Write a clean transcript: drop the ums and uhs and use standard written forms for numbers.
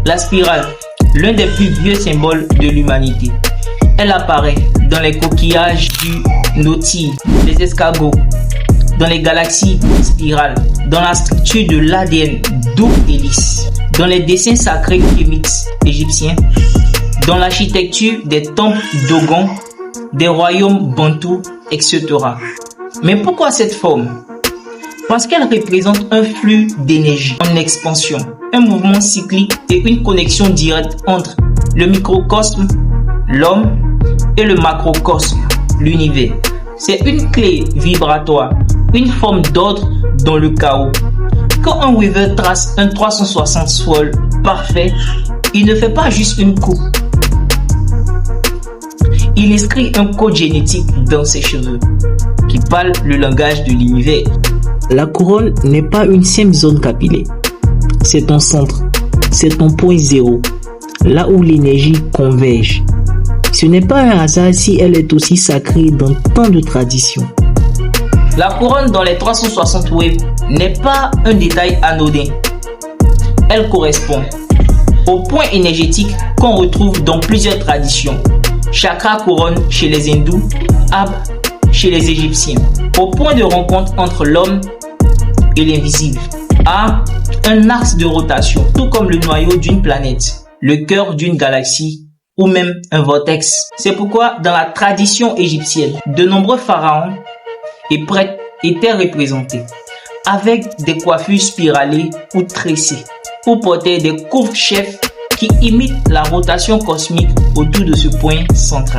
La spirale, l'un des plus vieux symboles de l'humanité. Elle apparaît dans les coquillages du Nautile, les escargots, dans les galaxies spirales, dans la structure de l'ADN, d'où hélice, dans les dessins sacrés kémites égyptiens, dans l'architecture des temples Dogon, des royaumes bantous, etc. Mais pourquoi cette forme? Parce qu'elle représente un flux d'énergie en expansion, un mouvement cyclique et une connexion directe entre le microcosme, l'homme, et le macrocosme, l'univers. C'est une clé vibratoire, une forme d'ordre dans le chaos. Quand un weaver trace un 360 swirl parfait, il ne fait pas juste une coupe. Il inscrit un code génétique dans ses cheveux, qui parle le langage de l'univers. La couronne n'est pas une simple zone capillaire. C'est ton centre, c'est ton point zéro, là où l'énergie converge. Ce n'est pas un hasard si elle est aussi sacrée dans tant de traditions. La couronne dans les 360 web n'est pas un détail anodin. Elle correspond au point énergétique qu'on retrouve dans plusieurs traditions. Chakra couronne chez les hindous, Ab chez les égyptiens. Au point de rencontre entre l'homme et l'invisible. A, un axe de rotation, tout comme le noyau d'une planète, le cœur d'une galaxie ou même un vortex. C'est pourquoi dans la tradition égyptienne, de nombreux pharaons et prêtres étaient représentés avec des coiffures spiralées ou tressées ou portaient des couvre-chefs qui imitent la rotation cosmique autour de ce point central.